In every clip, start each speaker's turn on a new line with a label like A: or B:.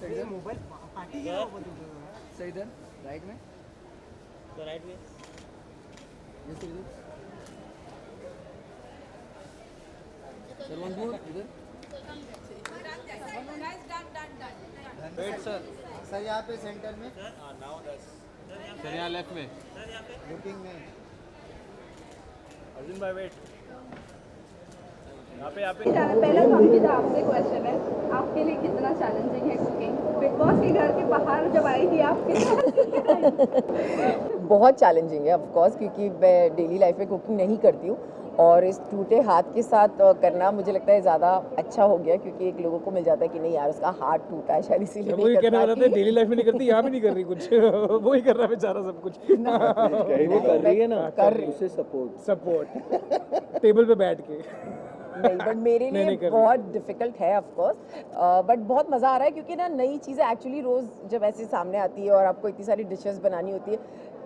A: ये mobile party के वो
B: सर इधर राइट में
C: तो राइट में
B: यस सर इधर सर वन मोर इधर
D: वेट सर
A: सर यहाँ पे सेंटर में
D: सर यहाँ लेफ्ट में
A: बुकिंग में
D: अर्जुन भाई वेट यहाँ पे
E: पहला तो अंकिता आपसे क्वेश्चन है, आपके लिए कितना चैलेंजिंग है कुकिंग? बिग बॉस के घर के बाहर जब आई थी आप
F: बहुत चैलेंजिंग है ऑफ कोर्स, क्योंकि मैं डेली लाइफ में कुकिंग नहीं करती हूँ और इस टूटे हाथ के साथ करना मुझे लगता है ज़्यादा अच्छा हो गया, क्योंकि एक लोगों को मिल जाता है कि नहीं यार उसका हाथ टूटा है शायद इसीलिए
D: वही
F: नहीं
D: कहने
F: कर
D: वाला था,
F: पाती।
D: डेली लाइफ में नहीं करती, यहाँ भी नहीं कर रही कुछ वो ही कर रहा है बेचारा सब कुछ
F: वो कर रही है ना, कर रही
C: उसे
D: सपोर्ट टेबल पे बैठ के
F: नहीं, बट मेरे
D: नहीं
F: लिए
D: कर रही।
F: बहुत डिफिकल्ट है ऑफ कोर्स, बट बहुत मज़ा आ रहा है क्योंकि ना नई चीज़ें एक्चुअली रोज़ जब ऐसे सामने आती है और आपको इतनी सारी डिशेस बनानी होती है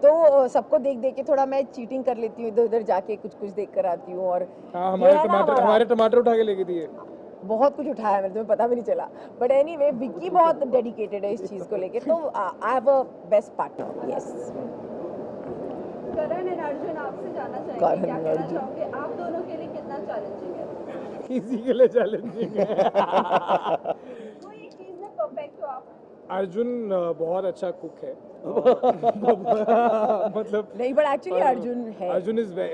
F: तो सबको देख देख के थोड़ा मैं चीटिंग कर लेती हूँ, इधर उधर जाके कुछ कुछ देख कर आती हूँ। और
D: हाँ
F: ये है ना
D: हमारे टमाटर उठा के लेके दिए।
F: बहुत कुछ उठाया मैंने, तुम्हें पता भी नहीं चला, बट एनीवे विक्की बहुत डेडिकेटेड है इस चीज़ को लेके, तो I have a best partner. Yes
E: Karan and Arjun आपसे जानना चाहेंगे,
F: करण
E: क्या कहना
F: अर्जुन।
E: चाहोगे आप दोनों के लिए कितना चैलेंजिंग है?
D: किसी के लिए चैलेंजिंग है
E: कोई एक चीज में परफेक्ट हो आप?
D: अर्जुन बहुत अच्छा कुक है मतलब
F: नहीं, बट एक्चुअली अर्जुन है।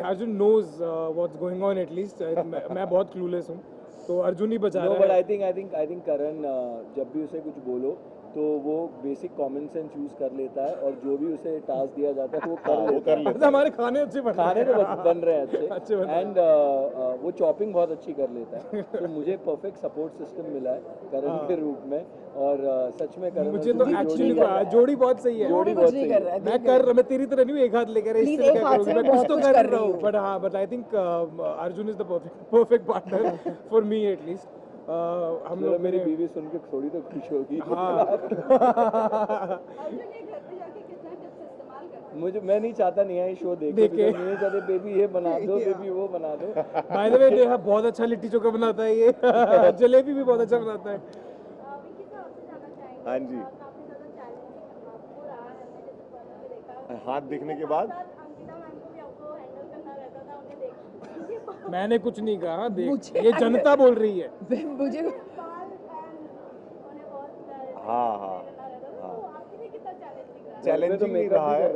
D: Arjun knows what's going on at least. मैं बहुत क्लूलेस हूँ तो अर्जुन ही बचा
C: नो
D: रहा
C: बट
D: है।
C: आई थिंक करण जब भी उसे कुछ बोलो तो वो बेसिक कॉमन सेंस यूज कर लेता है और जो भी उसे टास्क दिया जाता है वो कर लेता
D: अच्छा, हमारे खाने अच्छे बन
C: खाने तो बन रहे हैं
D: अच्छे
C: अच्छे
D: बन रहे हैं।
C: एंड वो चॉपिंग बहुत अच्छी कर लेता है, तो मुझे परफेक्ट सपोर्ट सिस्टम मिला है करण के रूप में। और सच में करण
D: मुझे
C: अर्जुन
D: तो
C: की
D: एक्चुअली
C: जोड़ी
D: जोड़ी बहुत सही है।
F: जोड़ी
C: बहुत
F: कुछ नहीं
C: सही
F: कर
C: है।
F: रहा है,
D: मैं तेरी तरह नहीं हूँ, एक हाथ लेकर
F: Please,
D: इससे
F: एक
D: क्या
F: हाथ
D: करूँगी,
F: से
D: मैं कुछ
F: बहुत
D: तो
F: कुछ
D: कर
F: कर
D: रहा
F: रही
D: हूँ।
F: हूँ।
D: But I think Arjun is the perfect partner for me at least. हम
C: चलो
D: लोग
C: मेरी बीवी सुन के थोड़ी तो खुश होगी।
D: हाँ
E: अर्जुन ये घर पे जाके कितना टिप्स इस्तेमाल करते हैं?
C: मैं नहीं चाहता नहीं शो देखे
D: देखे।
C: because नहीं चाहते बेबी ये बना दो, बेबी वो बना दो।
D: बाय द वे नेहा बहुत अच्छा लिट्टी चोखा बनाता है ये जलेबी भी बहुत अच्छा बनाता है।
E: विक्की तो आपसे जानना चाहेंगे,
G: हाँ जी।
E: काफी ज्यादा चैलेंजिंग आपको रहा है, हमने जैसे पहले भी देखा
G: हाथ दिखने के बाद
E: अंकिता मैम को भी आपको हैंडल करना रहता था, उन्हें देख
D: मैंने कुछ नहीं कहा, देख
F: मुझे
D: ये जनता बोल रही है।
F: मुझे
E: बाल एंड उन्हें बहुत
G: हाँ हाँ
E: करना रहता था, तो आपके लिए कितना चैलेंजिंग रहा?
G: चैलेंजिंग नहीं रहा है,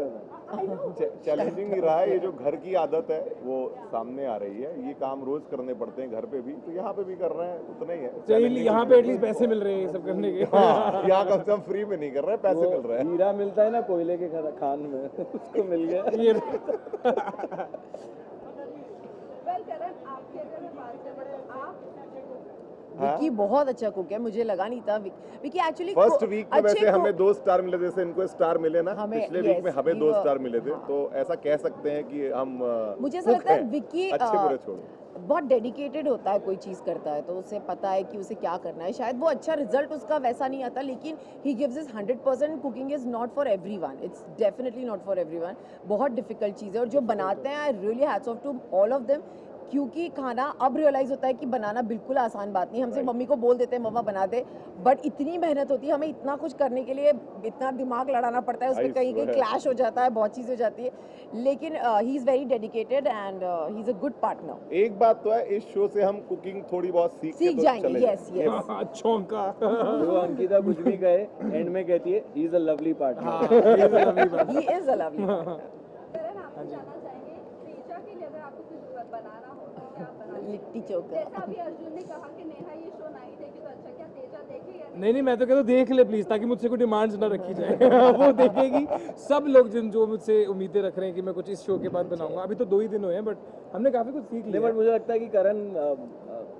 E: आई नो
G: चैलेंजिंग नहीं रहा है। ये जो घर की आदत है वो सामने आ रही है, ये काम रोज करने पड़ते हैं घर पे भी, तो यहाँ पे भी कर रहे हैं, उतना ही है।
D: चाहिए यहाँ पे एटलीस्ट पैसे मिल रहे हैं ये सब करने के।
G: हाँ, यहाँ कम से कम फ्री में नहीं कर रहे हैं, पैसे मिल रहे हैं।
C: हीरा मिलता है ना कोयले के खान में उसको मिल गया।
D: ये
E: वेल करण, आपकी अगर मैं बात करूं तो आप
F: विक्की बहुत अच्छा कुक है, मुझे लगा नहीं था विक्की एक्चुअली
G: फर्स्ट वीक में वैसे हमें 2 स्टार मिले, जैसे इनको स्टार मिले ना,
F: हमें-
G: पिछले
F: yes,
G: वीक में हमें
F: we
G: 2
F: were-
G: स्टार मिले थे, तो ऐसा कह सकते हैं कि हम
F: मुझे ऐसा
G: cook
F: लगता है
G: हैं।
F: विक्की
G: अच्छे बुरे छोड़ो।
F: बहुत डेडिकेटेड होता है, कोई चीज़ करता है तो उसे पता है कि उसे क्या करना है। शायद वो अच्छा रिजल्ट उसका वैसा नहीं आता, लेकिन he gives is 100%। Cooking is not for everyone, it's definitely not for everyone. बहुत डिफिकल्ट चीज़ है और जो बनाते हैं I really hats off to all of them, क्योंकि खाना अब रियलाइज़ होता है कि बनाना बिल्कुल आसान बात नहीं। हम सिर्फ मम्मी को बोल देते हैं मम्मा बना दे, बट इतनी मेहनत होती है, हमें इतना कुछ करने के लिए इतना दिमाग लड़ाना पड़ता है, उसमें
G: I
F: कहीं कहीं
G: swear.
F: क्लैश हो जाता है, बहुत चीज़ हो जाती है, लेकिन he is very dedicated and he is a good partner.
G: एक बात तो है, इस शो से हम कुकिंग थोड़ी बहुत सीख के
F: सीख
G: तो
F: जाएंगे,
G: चले
F: यस
G: जाएंगे।
F: यस।
D: चौंका।
C: जो अंकिता कुछ भी कहे एंड में कहती है he is a lovely partner.
F: He is a lovely.
E: Karan, आपसे जानना चाहेंगे तेजा के लिए अगर आपको कुछ बनाना हो तो क्या आप बना लेंगे?
F: लिट्टी चोखा।
E: जैसा अभी अर्जुन ने कहा कि नेहा ये शो नहीं देखी तो अच्छा, क्या तेजा देखेगा?
D: नहीं मैं तो कहता हूँ देख ले प्लीज, ताकि मुझसे कोई डिमांड्स ना रखी जाए। वो देखेगी। सब लोग जो मुझसे उम्मीदें रख रहे हैं कि मैं कुछ इस शो के बाद बनाऊंगा, अभी तो 2 ही दिन हुए हैं, बट हमने काफी कुछ सीख
C: नहीं
D: लिया
C: बट
D: है।
C: मुझे लगता है कि करण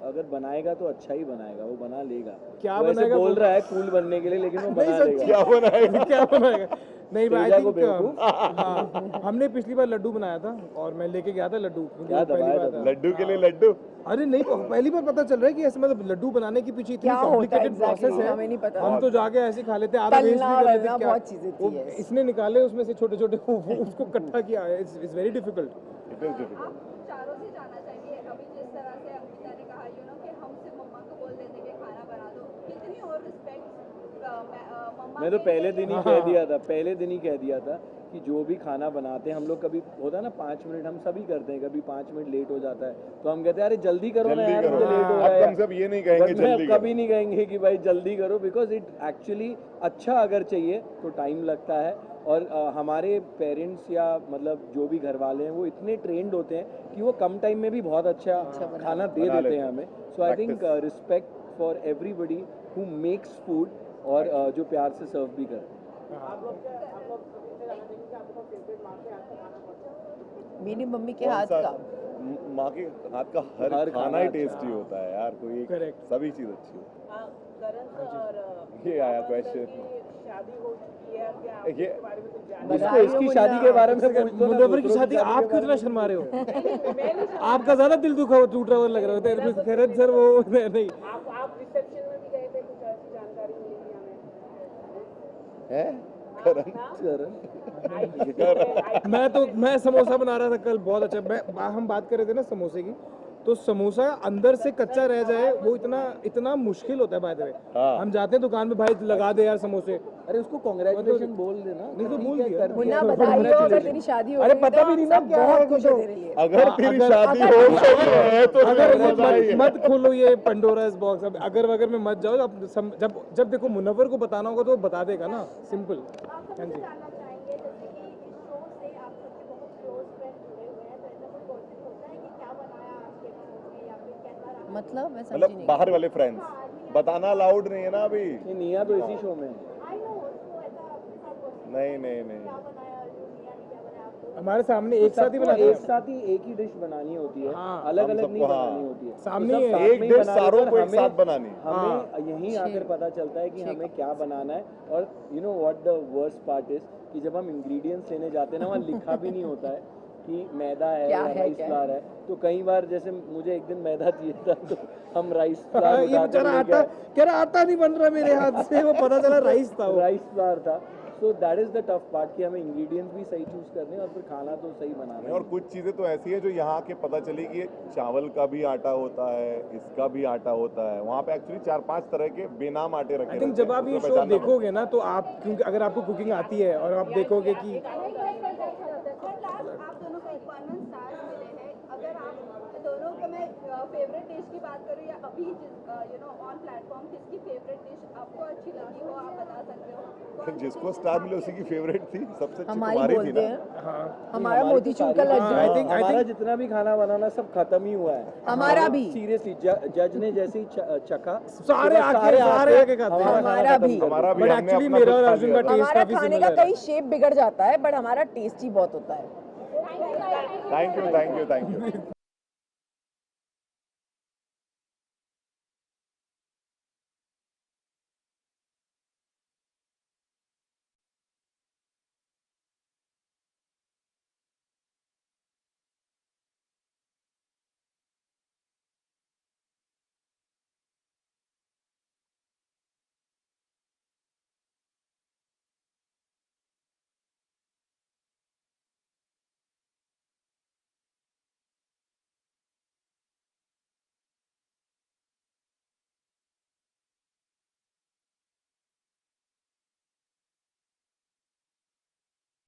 C: अगर बनाएगा तो अच्छा ही बनाएगा, वो बना लेगा।
D: क्या
C: वो ऐसे
D: बनाएगा?
C: बोल रहा है कूल बनने के लिए, लेकिन वो बना
D: सच्ची।
C: लेगा।
G: क्या बनाएगा?
D: क्या बनाएगा? नहीं आई
C: तेजा को
D: थिंक
C: बेवकूफ।
D: हाँ, हमने पिछली बार लड्डू बनाया था और मैं लेके गया था लड्डू, क्योंकि
C: क्या
D: वो पहली
C: दबाया
D: बार
C: था?
D: था।
G: लड्डू के लिए लड्डू।
D: अरे नहीं, पहली बार पता चल रहा है कि ऐसे मतलब लड्डू बनाने के पीछे इतनी
F: क्या होता है
D: कॉम्प्लिकेटेड
F: exactly,
D: प्रोसेस है,
F: हमें नहीं पता।
D: हम तो जाके ऐसे खा लेते हैं, आधा वेस्ट भी
F: तलना
D: कर लेते
F: वलना
D: हैं। क्या
F: बहुत चीजें थी,
D: वो
F: yes.
D: इसने निकाले उसमें से छोटे छोटे उसको इकट्ठा किया है। It's very difficult.
G: It is difficult.
E: आप चारों से जानना चाहेंगे, अभी जिस तरह से अंकिता ने कहा कि हम सिर्फ मम्मा को बोल देते कि खाना बना दो, कितनी और रिस्पेक्ट मम्मा
C: मैं तो
E: के
C: पहले
E: लिए-
C: दिन ही कह दिया था, पहले दिन ही कह दिया था कि जो भी खाना बनाते हैं हम लोग, कभी होता है ना 5 मिनट हम सभी करते हैं, कभी 5 मिनट लेट हो जाता है तो हम कहते हैं अरे जल्दी करो ना
G: जल्दी
C: यार,
G: करो।
C: मुझे लेट हो रहा
G: अब
C: है
G: कम से कम ये नहीं कहेंगे
C: But मैं
G: जल्दी
C: कभी
G: करो।
C: नहीं कहेंगे कि भाई जल्दी करो, बिकॉज इट एक्चुअली अच्छा अगर चाहिए तो टाइम लगता है। और हमारे पेरेंट्स या मतलब जो भी घर वाले हैं वो इतने ट्रेंड होते हैं कि वो कम टाइम में भी बहुत अच्छा खाना दे
G: बना
C: देते
G: लेते
C: हैं हमें। So I think respect for everybody who makes food और जो प्यार से सर्व भी करते हैं।
F: मेरी मम्मी के
G: कौन
F: हाथ
G: सा-
F: का
G: माँ के हाथ का हर
C: हर
G: खाना
C: खाना
G: ही
C: अच्छा।
G: टेस्टी होता है यार, कोई
D: Correct.
G: सभी चीज अच्छी होती है। ये आया क्वेश्चन, ये
C: इसको इसकी शादी के बारे में पूछ दो ना,
D: मुनव्वर की
C: दूसरों
D: शादी आप क्यों इतना शर्मा रहे हो? आपका ज्यादा दिल दुखा हुआ टूटा हुआ लग रहा है। खैरत सर वो नहीं,
G: है करण
D: मैं समोसा बना रहा था कल, बहुत अच्छा। हम बात कर रहे थे ना समोसे की, तो समोसा अंदर से कच्चा रह जाए वो इतना मुश्किल होता है। बाय द वे
G: हाँ।
D: हम जाते हैं दुकान पे, भाई लगा दे यार समोसे,
C: अरे उसको कांग्रेचुलेशन बोल देना।
D: नहीं तो
C: ठीक
D: बोल
C: है,
D: दिया।
C: कर
F: मुन्ना
C: दिया।
F: बधाई हो, अगर तेरी शादी हो
D: अरे
F: गई
D: पता
F: तो
D: भी नहीं ना
F: सब
D: क्या है
F: बहुत खुश हो
D: कुछ।
F: तेरे लिए।
G: अगर तेरी
D: अगर-
G: शादी हो गई है तो
D: अगर
G: फिर मजा ही है।
D: मत खोलो ये पंडोरास बॉक्स। अब अगर में मत जाओ। अब जब देखो मुनव्वर को बताना होगा तो वो बता देगा ना, सिंपल।
E: आप
D: हाँ
E: हमसे
D: जी।
E: जानना चाहेंगे जैसे कि इस शो से आप सबके बहुत क्लोज फ्रेंड जुड़े हुए हैं, तो ऐसा कोई पॉसिबल होता है कि क्या बनाया आपके शो में या फिर कैसा रहा?
F: मतलब मैं समझी
G: मतलब
F: नहीं।
G: बाहर वाले फ्रेंड्स बताना अलाउड नहीं है ना अभी।
C: ये निया तो इसी शो में है।
E: आई नो, तो ऐसा आपके साथ possible
G: नहीं
E: है?
G: नहीं नहीं
E: क्या बनाया जो निया ने क्या बनाया आपको?
D: हमारे सामने एक साथ ही
C: सबको
D: बनाते
C: एक
D: हैं।
C: साथ ही एक ही डिश बनानी होती है,
D: हाँ।
C: अलग
G: हम
C: अलग नहीं
G: सबको, हाँ।
C: बनानी होती है।
D: सामने
C: तो
D: ही
C: सब
D: है।
C: साथ
G: एक
C: में ही
G: डिश
C: बना लेते
G: सारों
C: हैं,
G: को एक
C: हमें-
G: साथ बनानी है।
C: हमें यहीं आकर पता चलता है कि हमें क्या बनाना है। और you know what the worst part is कि जब हम इंग्रेडिएंट्स लेने जाते हैं ना, वहाँ लिखा भी नहीं होता है कि मैदा है
F: क्या
C: या
F: है,
C: राइस
F: क्या
C: फ्लावर है। तो कई बार जैसे मुझे एक दिन मैदा चाहिए था तो हम राइस
D: हाँ,
C: फ्लावर
D: ये बेचारा आटा कह रहा आटा नहीं बन रहा मेरे हाथ से, वो पता चला राइस था वो।
C: राइस फ्लावर था। So that is the tough part कि हमें इंग्रेडिएंट्स भी सही चूज करने हैं और फिर खाना तो सही बनाना
G: नहीं,
C: है।
G: और कुछ चीज़ें तो ऐसी है जो यहाँ के पता चली कि चावल का भी आटा होता है, इसका भी आटा होता है। वहाँ पे एक्चुअली 4-5 तरह के बेनाम आटे रखे
D: आई थिंक
G: रहते
D: जब
G: हैं,
D: आप ये
G: उसको
D: शो
G: पहचानना
D: देखोगे ना तो आप, क्योंकि अगर आपको कुकिंग आती है और आप देखोगे कि
E: आप दोनों को इक्वानल स्टार्स मिले हैं। अगर आप दोनों को मैं फेवरेट डिश की बात करूँ या अभी ऑन प्लेटफॉर्म किसकी फेवरेट डिश आपको अच्छी लगी हो, आप बता सकते हो?
G: पड़ेगा। जिसको स्टार मिले उसी की फेवरेट थी, सबसे अच्छी
F: हमारी
G: तुम्हारी थी
F: बोलते
G: ना।
F: हैं,
D: हाँ,
F: हमारा मोतीचूर का लड्डू।
D: I think-
C: हमारा जितना भी खाना बनाना सब खत्म ही हुआ है।
F: हमारा भी।
C: सीरियसली जज ने जैसे ही चखा
D: सारे आके खाते हैं।
F: हमारा भी।
G: हमारा भी
D: बट
G: हमने
D: एक्चुअली
G: अपना
D: मेरा
G: खुद
D: और
G: खा
D: अर्जुन
G: लिया
D: का
G: था।
D: टेस्ट
F: हमारा
D: काफी
F: खाने का
D: सिमिलर है।
F: कई शेप बिगड़ जाता है, बट हमारा टेस्ट ही बहुत होता है।
G: Thank you thank you thank you.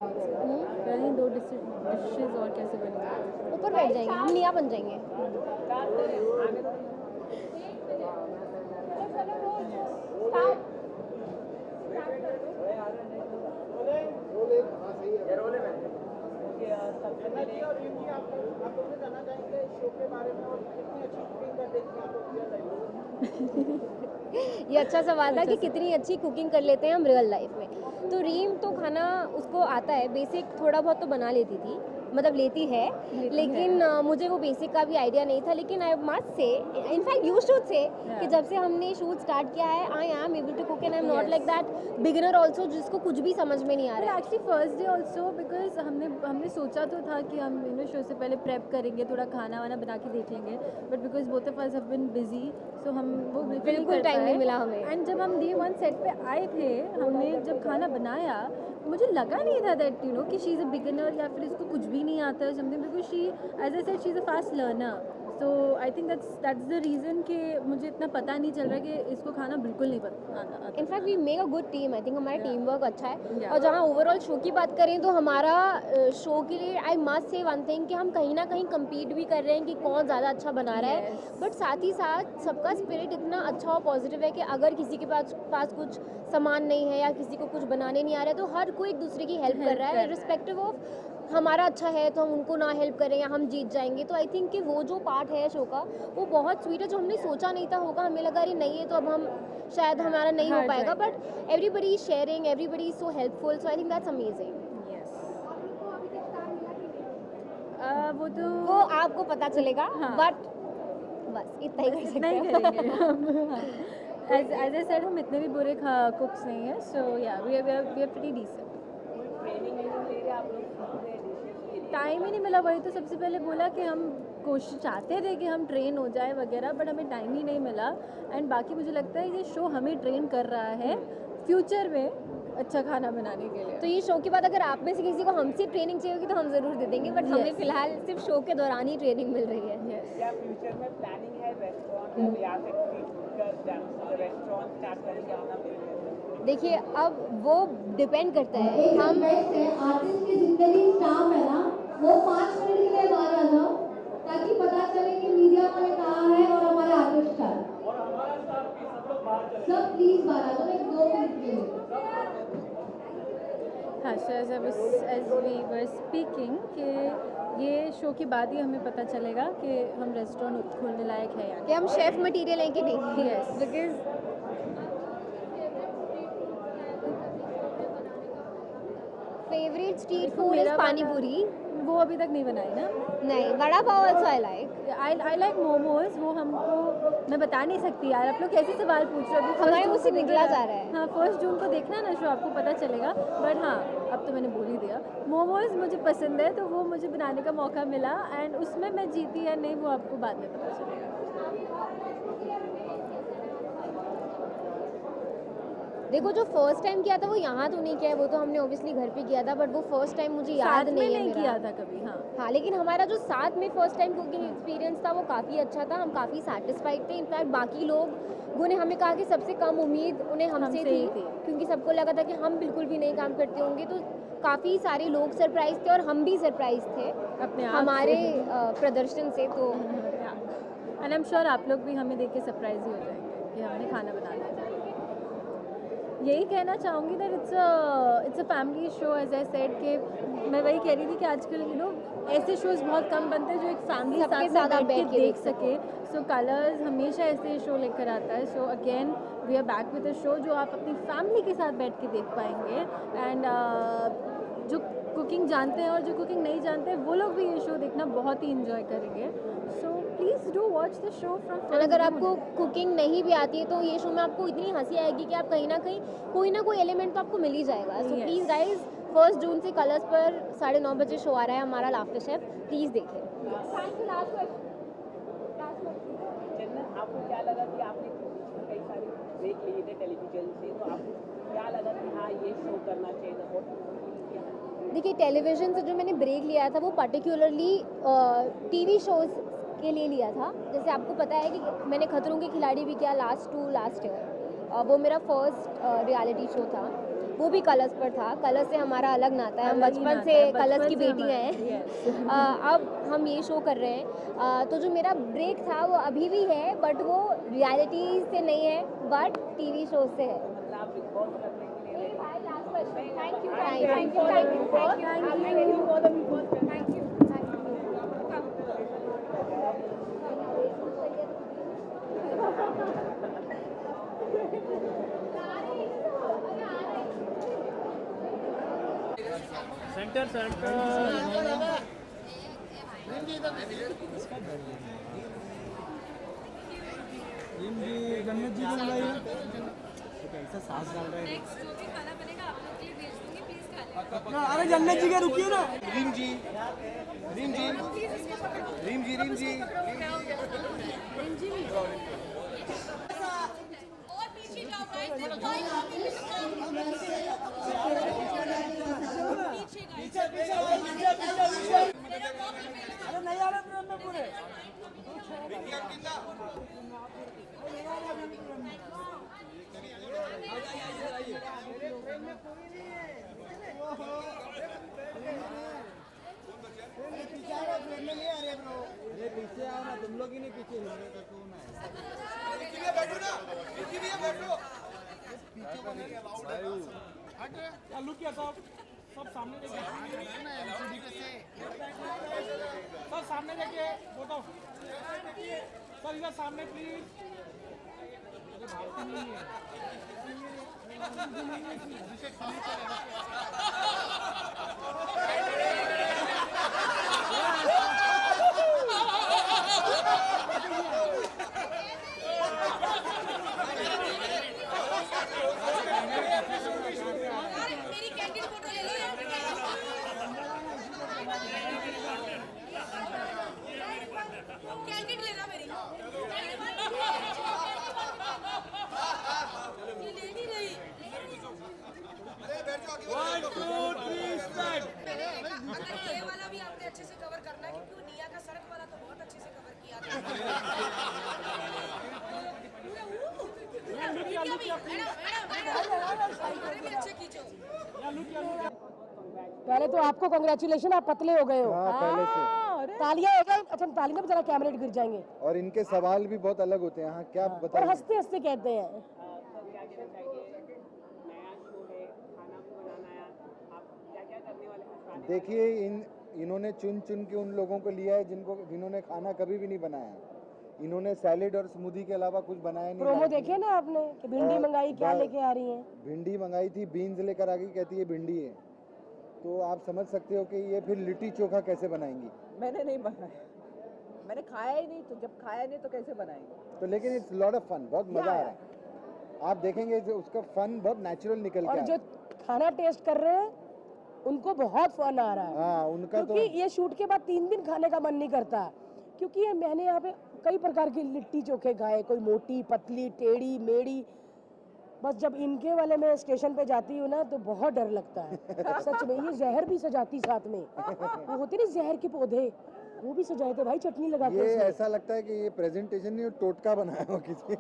H: कहीं 2 डिशेज और कैसे बनेंगे?
I: ऊपर बैठ जाएंगे हम, निया बन जाएंगे। ये अच्छा सवाल था कि कितनी अच्छी कुकिंग कर लेते हैं हम रियल लाइफ में। तो रीम तो खाना उसको आता है, बेसिक थोड़ा बहुत तो बना लेती थी, मतलब लेती है, लेकिन मुझे वो बेसिक का भी आइडिया नहीं था। लेकिन I must say, in fact you should say कि जब से हमने शूट स्टार्ट किया है, I am able to cook and I am not like that beginner also जिसको कुछ भी समझ में नहीं आ रहा है।
H: Actually first day also because हमने सोचा तो था कि हम शो से पहले प्रेप करेंगे, थोड़ा खाना वाना बना के देख लेंगे, but because both of us have been busy, so हम वो
I: बिल्कुल टाइम नहीं मिला हमें।
H: एंड जब हम डे 1 सेट पे आए थे, हमने जब खाना बनाया, मुझे लगा नहीं था दैट कि शी इज़ अ बिगिनर या फिर इसको कुछ भी नहीं आता है something, because she as I said she is a fast learner. So I think that's the reason कि मुझे इतना पता नहीं चल रहा कि इसको खाना बिल्कुल नहीं आता।
I: In fact we make a good team, I think हमारा टीम वर्क अच्छा है।
H: Yeah.
I: और जहाँ ओवरऑल शो की बात करें तो हमारा शो के लिए आई मस्ट से वन थिंग कि हम कहीं ना कहीं कम्पीट भी कर रहे हैं कि कौन ज़्यादा अच्छा बना रहा है, बट साथ ही साथ सबका स्पिरिट इतना अच्छा और पॉजिटिव है कि अगर किसी के पास कुछ सामान नहीं है या किसी को कुछ बनाने नहीं आ रहा है तो हर कोई एक दूसरे की हेल्प कर रहा है, रिस्पेक्टिव ऑफ हमारा अच्छा है तो हम उनको ना हेल्प करें या हम जीत जाएंगे। तो आई थिंक कि वो जो पार्ट है शो का वो बहुत स्वीट है, जो हमने सोचा नहीं था होगा। हमें लगा अरे नहीं है तो अब हम शायद हमारा नहीं हो पाएगा, but everybody sharing, everybody so helpful, so I think that's amazing. वो आपको पता चलेगा, बट बस इतना ही कर सकते हैं।
H: एज आई सेड हम इतने भी बुरे कुक्स नहीं है, so yeah we are pretty decent. Time ही नहीं मिला, वही तो सबसे पहले बोला कि हम कोशिश चाहते थे कि हम ट्रेन हो जाए वगैरह, बट हमें टाइम ही नहीं मिला। एंड बाकी मुझे लगता है ये शो हमें ट्रेन कर रहा है फ्यूचर में अच्छा खाना बनाने के लिए।
I: तो ये शो के बाद अगर आप में से किसी को हमसे ट्रेनिंग चाहिए होगी तो हम ज़रूर दे देंगे, बट हमें फ़िलहाल सिर्फ शो के दौरान ही ट्रेनिंग मिल रही है।
J: क्या फ्यूचर में प्लानिंग है रेस्टोरेंट या फिर रेस्टोरेंट स्टार्ट करेंगे अपना?
I: देखिए अब वो डिपेंड करता है। हम
K: आर्टिस्ट की जितने स्टाफ है ना वो 5 मिनट के लिए बाहर आ जाओ ताकि पता चले कि मीडिया वाले कहाँ है और हमारे आर्टिस्ट का सब प्लीज बाहर आ जाओ 1-2 मिनट के लिए।
H: हाँ, so as we were speaking कि ये शो के बाद ही हमें पता चलेगा कि हम रेस्टोरेंट खोलने लायक है या
I: कि हम शेफ मटेरियल हैं कि नहीं।
H: Yes.
I: Because favourite street food is pani puri.
H: वो अभी तक नहीं बनाई ना।
I: नहीं, vada pav also I like.
H: I like momos. वो हमको मैं बता नहीं सकती यार, आप लोग कैसे सवाल पूछ रहे हो?
I: हमारे मुँह से निकला जा रहा है।
H: हाँ, 1 जून को देखना ना शो, आपको पता चलेगा। बट हाँ, अब तो मैंने बोल ही दिया। मोमोज मुझे पसंद है तो वो मुझे बनाने का मौका मिला, एंड उसमें मैं जीती या नहीं वो आपको बाद में पता चलेगा।
I: देखो जो फर्स्ट टाइम किया था वो यहाँ तो नहीं किया है, वो तो हमने ऑब्वियसली घर पे किया था, बट वो फर्स्ट टाइम मुझे याद नहीं है मेरा।
H: किया था कभी। हाँ,
I: लेकिन हमारा जो साथ में फर्स्ट टाइम कुकिंग एक्सपीरियंस था वो काफ़ी अच्छा था। हम काफ़ी सैटिस्फाइड थे। इनफैक्ट बाकी लोगों ने हमें कहा कि सबसे कम उम्मीद उन्हें हमसे थी, क्योंकि सबको लगा था कि हम बिल्कुल भी नहीं काम करते होंगे। तो काफ़ी सारे लोग सरप्राइज थे और हम भी सरप्राइज थे
H: अपने
I: हमारे प्रदर्शन से। तो
H: एंड आई एम श्योर आप लोग भी हमें देख के सरप्राइज ही हो जाएंगे कि हमने खाना बना लिया। यही कहना चाहूँगी that it's a family show. As I said कि मैं वही कह रही थी कि आजकल ऐसे शोज़ बहुत कम बनते हैं जो एक फैमिली
I: सबके
H: साथ
I: साथ
H: बैठ के देख सके। सो कलर्स हमेशा ऐसे शो लेकर आता है। So again we are back with a show जो आप अपनी फैमिली के साथ बैठ के देख पाएंगे। एंड जो कुकिंग जानते हैं और जो कुकिंग नहीं जानते हैं वो लोग भी ये शो देखना बहुत ही इंजॉय करेंगे। So please do watch the show from.
I: अगर आपको कुकिंग नहीं भी आती है तो ये शो में आपको इतनी हंसी आएगी कि आप कहीं ना कोई एलिमेंट तो आपको मिल ही जाएगा। सो प्लीज़ गाइज 1 जून से कलर्स पर 9:30 बजे शो आ रहा है हमारा लाफ्टर शेफ, प्लीज़ देखें।
J: आपको क्या लगा कि आपने कई सारे ब्रेक लिए थे टेलीविजन से, तो आपको क्या लगा कि हाँ ये शो करना चाहिए था?
I: देखिए टेलीविज़न से जो मैंने ब्रेक लिया था वो पर्टिकुलरली टीवी शोज़ के लिए लिया था। जैसे आपको पता है कि मैंने खतरों के खिलाड़ी भी किया लास्ट ईयर। वो मेरा फर्स्ट रियलिटी शो था, वो भी कलर्स पर था। कलर्स से हमारा अलग नाता है, हम बचपन से कलर्स की बेटियाँ हैं। अब हम ये शो कर रहे हैं। तो जो मेरा ब्रेक था वो अभी भी है, बट वो रियलिटी से नहीं है बट टीवी शो से है।
D: सेंटर गन्नत जी को बुलाइए।
A: कैसा सांस डाल रहा है।
D: अरे जन्नत जी के रुकिए ना।
A: रीम जी
D: अरे नहीं आ रहे पूरे
A: तुम लोग ही नहीं पीछे हिलने का कौन है?
D: लुक किया सब सामने देखिए, सर सामने देखिए फोटो, सर इधर सामने प्लीज। भारती नहीं है।
L: ये वाला भी आपने अच्छे से कवर करना है क्योंकि निया का सड़क वाला तो बहुत अच्छे से कवर किया था। अच्छे खींचो।
M: पहले तो आपको कांग्रेचुलेशन, आप पतले हो गए हो।
N: हाँ, पहले से।
M: तालियां हो गई। अच्छा तालियां भी जरा कैमरे गिर जाएंगे।
N: और इनके सवाल भी बहुत अलग होते हैं। हाँ क्या
M: और
N: बताइए।
M: हंसते हंसते कहते हैं।
J: क्या कहना चाहिए, नया शो है, खाना भी बनाना है, आप क्या क्या करने वाले हैं?
N: देखिए इन्होंने चुन चुन के उन लोगों को लिया है जिन्होंने खाना कभी भी नहीं बनाया। इन्होंने सैलेड और स्मूदी के अलावा कुछ बनाया नहीं।
M: प्रोमो देखे ना आपने कि भिंडी मंगाई, क्या लेके आ रही हैं?
N: भिंडी मंगाई थी, बीन्स लेकर आ गई, कहती है भिंडी है। तो आप समझ सकते हो कि ये फिर लिट्टी चोखा कैसे बनाएंगी।
F: मैंने नहीं बनाया, मैंने खाया ही नहीं, तो जब खाया नहीं तो कैसे बनाएंगे।
N: तो लेकिन इट्स लॉट ऑफ फन, बहुत मजा आ रहा है। आप देखेंगे जो उसका फन बहुत नेचुरल निकल के
M: और जो खाना टेस्ट कर रहे हैं उनको बहुत फन आ रहा है।
N: हाँ उनका
M: क्योंकि ये शूट के बाद 3 दिन खाने का मन नहीं करता, क्योंकि ये मैंने यहाँ पे कई प्रकार की लिट्टी चोखे खाए, कोई मोटी पतली टेढ़ी मेढ़ी। बस जब इनके वाले में स्टेशन पे जाती हूँ ना तो बहुत डर लगता है। सच में ये जहर भी सजाती साथ में, वो होते नहीं जहर के पौधे, वो भी सजाए थे भाई चटनी लगा के।
N: ये ऐसा लगता है कि ये प्रेजेंटेशन नहीं, टोटका बनाया हो किसी।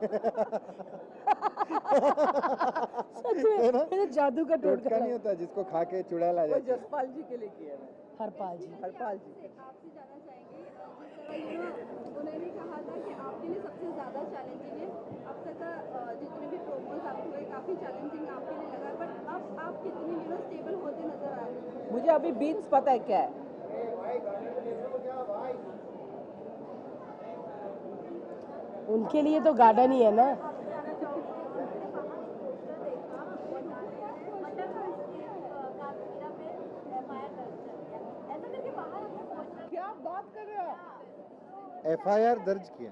M: सच में जादू का
N: टोटका नहीं होता जिसको खा के चुड़ैल आ जाए।
F: जसपाल जी के लिए किया है।
M: हरपाल जी।
E: आपसे जानना चाहेंगे, जिस तरह उन्होंने कहा था कि आपके लिए सबसे ज़्यादा चैलेंजिंग है, अब तक का जितने भी प्रोमोज आपको हुए काफ़ी चैलेंजिंग आपके लिए लगा, बट अब आप कितने स्टेबल होते नजर आ रहे हैं?
F: मुझे अभी बीन्स पता है क्या है।
M: उनके लिए तो गार्डन ही है ना।
F: क्या बात कर रहे हो?
N: FIR दर्ज किया।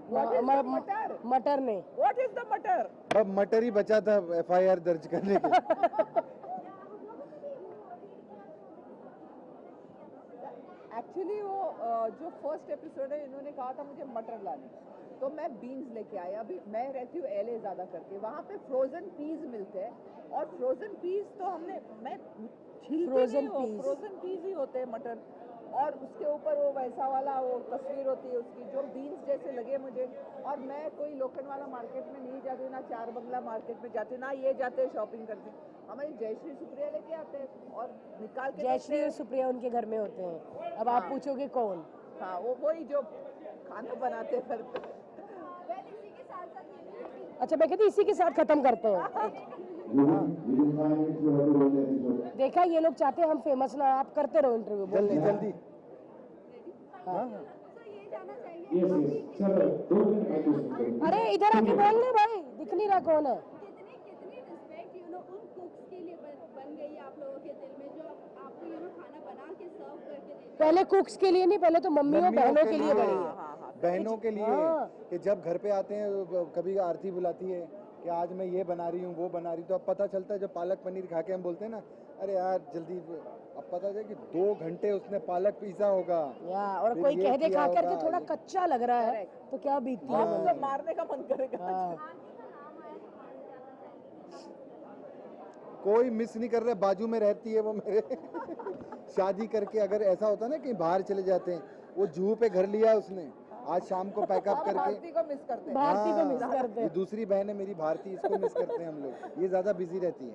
M: मटर ने।
F: What is the मटर?
N: अब मटर ही बचा था FIR दर्ज करने के।
F: एक्चुअली वो जो फर्स्ट एपिसोड है इन्होंने कहा था मुझे मटर लाने, तो मैं बीन्स लेके आई। अभी मैं रहती हूँ LA ज़्यादा करके, वहाँ पे फ्रोजन पीस मिलते हैं, और फ्रोजन पीस तो मैं फ्रोजन पीस ही होते हैं मटर, और उसके ऊपर वो वैसा वाला वो तस्वीर होती है उसकी जो बीन्स जैसे लगे मुझे। और मैं कोई लोखंडवाला मार्केट में नहीं जाती हूँ, ना चार बंगला मार्केट में जाती हूँ, ना ये जाते हैं शॉपिंग करते। हमारी जयश्री सुप्रिया लेके आते हैं और निकाल के।
M: जयश्री और सुप्रिया उनके घर में होते हैं। अब आप पूछोगे कौन?
F: हाँ वो वही जो खाना बनाते फिर।
M: अच्छा मैं कहती इसी के साथ खत्म करते हैं। देखा ये लोग चाहते हैं हम फेमस ना, आप करते रहो इंटरव्यू।
N: जल्दी जल्दी।
M: अरे इधर आके बोल ले भाई, दिख नहीं रहा कौन है।
E: कितनी रिस्पेक्ट उन कुक्स के लिए बन गई आप लोगों के दिल में, जो आपको खाना बना के सर्व करके देते।
M: पहले कुक्स के लिए नहीं, पहले तो मम्मी और बहनों के लिए बनी है।
N: बहनों के लिए कि जब घर पे आते हैं कभी आरती बुलाती है कि आज मैं ये बना रही हूँ वो बना रही हूँ, तो अब पता चलता है जब पालक पनीर खा के हम बोलते हैं ना अरे यार जल्दी, अब पता चले कि 2 घंटे उसने पालक पीसा होगा।
M: और कोई कह दे खा करके थोड़ा कच्चा लग रहा है तो क्या बीतती है,
F: मतलब मारने का मन करेगा।
N: कोई मिस नहीं कर रहा, बाजू में रहती है वो मेरे। शादी करके अगर ऐसा होता ना कि बाहर चले जाते हैं, वो जूहू पे घर लिया उसने, आज शाम को पैकअप करके
F: भारती को मिस करते हैं।
M: भारती को मिस करते
N: ये दूसरी बहन है मेरी भारती, इसको मिस करते हैं हम लोग। ये ज्यादा बिजी रहती है,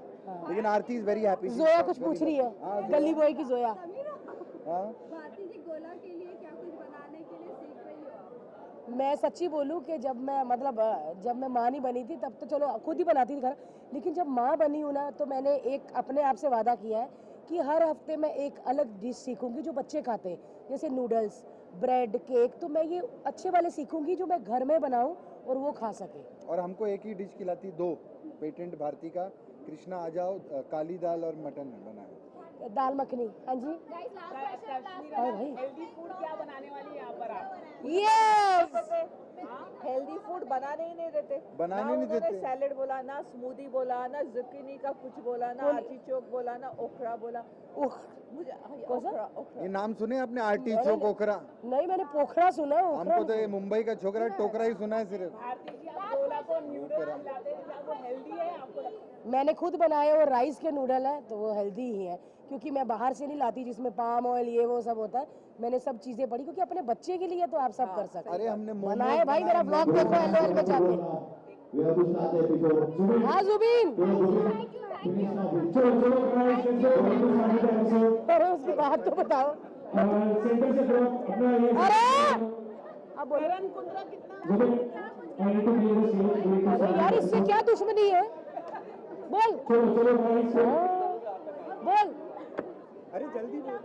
N: लेकिन आरती इज वेरी हैप्पी।
M: जोया कुछ पूछ रही है, गली बॉय की जोया।
E: भारती जी गोला के लिए क्या कुछ बनाने के लिए सीख रही हो आप?
M: मैं सच्ची बोलूं कि जब मैं मतलब जब मैं माँ नहीं बनी थी तब तो चलो खुद ही बनाती थी खाना, लेकिन जब माँ बनी हूँ ना तो मैंने एक अपने आप से वादा किया है कि हर हफ्ते मैं एक अलग डिश सीखूंगी जो बच्चे खाते हैं, जैसे नूडल्स, ब्रेड, केक। तो मैं ये अच्छे वाले सीखूंगी जो मैं घर में बनाऊं और वो खा सके।
N: और हमको एक ही डिश खिलाती, 2 पेटेंट भारती का, कृष्णा आ जाओ, काली दाल और मटन बना है,
M: दाल मखनी। हाँ जी हाँ भाई,
J: हेल्दी फूड क्या बनाने वाली है यहाँ पर आप?
M: यस
O: हेल्दी फूड बनाने ही नहीं देते,
N: बनाने नहीं देते।
O: सैलेड बोला ना, स्मूदी बोला ना, जुकीनी का कुछ बोला ना, आर्टिचोक बोला ना, ओखरा बोला। मुझे ओखरा
N: ये नाम सुने आपने, आर्टिचोक ओखरा?
M: नहीं, मैंने पोखरा सुना है।
N: हमको तो ये मुंबई का छोकरा टोकरा ही सुना है सिर्फ।
J: भारती जी, आप डोला को नूडल्स खिलाते हैं, क्या वो हेल्दी है आपको लगता है?
M: मैंने खुद बनाए और राइस के नूडल हैं तो वो हेल्दी ही है, क्योंकि मैं बाहर से नहीं लाती जिसमें पाम ऑयल ये वो सब होता है। मैंने सब चीजें पढ़ी, क्योंकि अपने बच्चे के लिए तो आप सब कर सकते हैं।
N: अरे हमने
M: बनाए भाई, मेरा ब्लॉग देखो LOL में जाके। हाँ जुबीन, अरे उसकी बात तो बताओ। अरे अब बोलो यार, इससे क्या दुश्मनी है? बोल बोल।
N: अरे जल्दी बोल।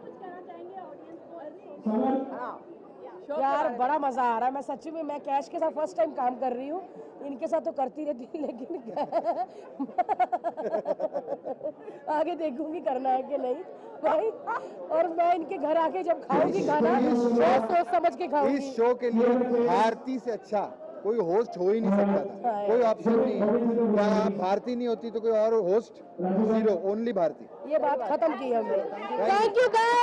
M: यार बड़ा मजा आ रहा है। मैं सच्ची में, मैं कैश के साथ फर्स्ट टाइम काम कर रही हूँ, इनके साथ तो करती रहती हूँ, लेकिन आगे देखूंगी करना है कि नहीं भाई। और मैं इनके घर आके जब खाऊंगी खाना, सोच समझ के खाऊंगी।
N: इस शो के लिए भारती से अच्छा कोई होस्ट हो ही नहीं सकता था, कोई ऑप्शन नहीं। क्या भारती नहीं होती तो कोई और होस्ट? 0, ओनली भारती।
M: ये बात खत्म की हमने। Thank you guys.